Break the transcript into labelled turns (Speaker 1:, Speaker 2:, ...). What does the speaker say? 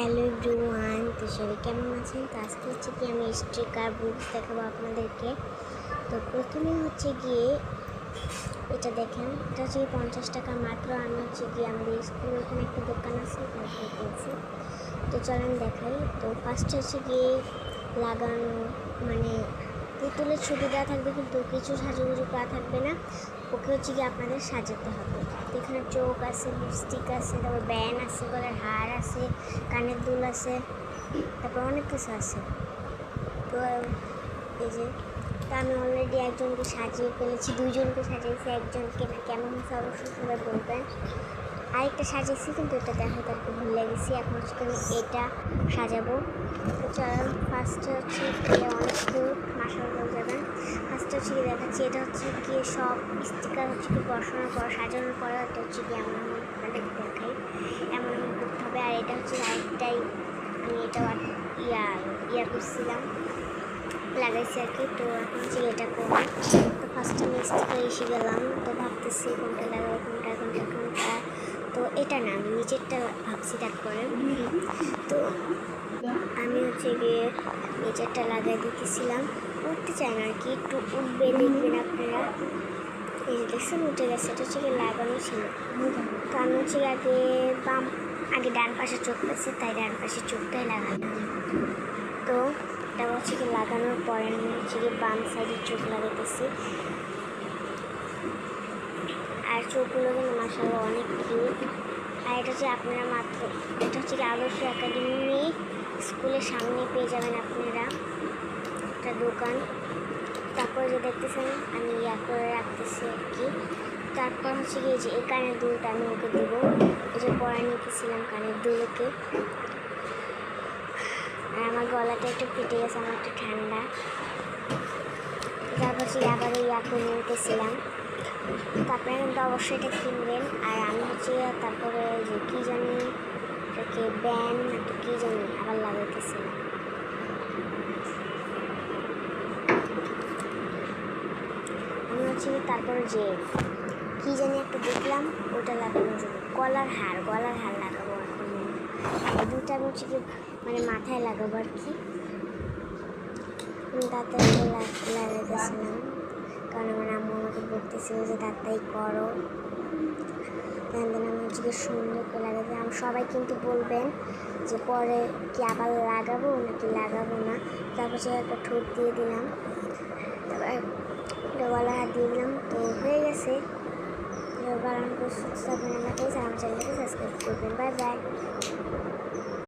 Speaker 1: Hello everyone, তো সবাই কেমন আছেন? তো আজকে হচ্ছে কি আমি স্টিকার বুকস দেখাবো আপনাদেরকে। তো প্রথমে হচ্ছে গিয়ে এটা দেখেন, এটা হচ্ছে 50 টাকা মাত্র। আমি হচ্ছে গিয়ে আমাদের স্কুলের ওখানে একটা দোকান আছে, তারপরে কিনছি। তো চলেন দেখাই। তো ফার্স্টে হচ্ছে গিয়ে লাগানো, মানে পুতুলের ছবি দেওয়া থাকবে কিন্তু কিছু সাজুগুজু করা থাকবে না, ওকে হচ্ছে গিয়ে আপনাদের সাজাতে হবে। এখানে চোখ আছে, লিপস্টিক আছে, তারপর ব্যান আছে, গলার হার আছে, কানের দুল আছে, তারপর অনেক কিছু আছে। তো এই যে, তো আমি অলরেডি একজনকে সাজিয়ে ফেলেছি, দুইজনকে সাজিয়েছি, একজনকে না কেমন হচ্ছে অবশ্যই সবাই বলবেন। আরেকটা সাজিয়েছি কিন্তু এটা দেখাতে আর কি ভুলে গেছি। এখন হচ্ছে আমি এটা সাজাবো। তো চলো ফার্স্টে হচ্ছে গিয়ে অনেক কিউট মাসাল হয়ে যাবেন। ফার্স্টে হচ্ছে গিয়ে দেখাচ্ছি, এটা হচ্ছে গিয়ে সব স্টিকার হচ্ছে কি বসানোর পর সাজানোর পরে এটা হচ্ছে গিয়ে এমন এমন আপনাদের দেখাই, এমন এমন করতে হবে। আর এটা হচ্ছে আরেকটাই, আমি এটা ইয়া করছিলাম, লাগাইছি আর কি। তো এখন হচ্ছে এটা করবো। তো ফার্স্টে আমি স্টিকার এসে গেলাম, তো ভাবতেছি কোনটা লাগাবো, কোনটা। তো এটা না, আমি নিচেরটা ভাবছি। তারপরে তো আমি হচ্ছে গিয়ে নিচেরটা লাগাই দিতেছিলাম, উঠতে চাই না আর কি, একটু উঠবে দেখবেন আপনারা। এই যে দেখছেন উঠে গেছে, এটা হচ্ছে গিয়ে লাগানো ছিল। তো আমি হচ্ছে আগে ডান পাশে চোখ পেয়েছি, তাই ডান পাশে চোখটাই লাগালাম। তো এটা হচ্ছে কি লাগানোর পরে আমি হচ্ছে গিয়ে বাম সাইডে চোখ লাগাইতেছি। আর চোখগুলো কিন্তু মাশাআল্লাহ অনেক কিউট। আর এটা হচ্ছে আপনারা মাত্র, এটা হচ্ছে কি আদর্শ একাডেমি স্কুলের সামনে পেয়ে যাবেন আপনারা, একটা দোকান। তারপরে যে দেখতেছেন আমি করে রাখতেছি আর কি। তারপর হচ্ছে গিয়ে যে এই কানের দুলটা আমি ওকে দেবো, এই যে পরে নিতেছিলাম কানের দুলকে। আর আমার গলাটা একটু ফেটে গেছে, আমার একটু ঠান্ডা। তারপর হচ্ছে আবার করে নিতেছিলাম। তো আপনারা কিন্তু অবশ্যই এটা কিনবেন। আর আমি হচ্ছে তারপরে যে কী জানি এটাকে ব্যান তো কী জানি আবার লাগাইতেছিলাম। আমি হচ্ছে তারপরে যে কী জানি একটা দেখলাম, ওটা লাগানোর জন্য গলার হার লাগাবো এখন। এই দুটো আমি হচ্ছে কি মানে মাথায় লাগাবো আর কি। তাড়াতাড়ি লাগাইতেছিলাম, কারণ আমার আম্মু আমাকে বলতেছিল যে তাড়াতাড়ি করো। আমি হচ্ছে কি সুন্দর করে লাগাতে। সবাই কিন্তু বলবেন যে পরে কি আবার লাগাবো নাকি লাগাবো না। তারপর সে একটা ঠোঁট দিয়ে দিলাম, তারপর একটা গলা হাত দিয়ে দিলাম। তো হয়ে গেছে। এবার সুস্থ থাকবেন, আমার চ্যানেলটাকে সাবস্ক্রাইব করবেন। Bye bye.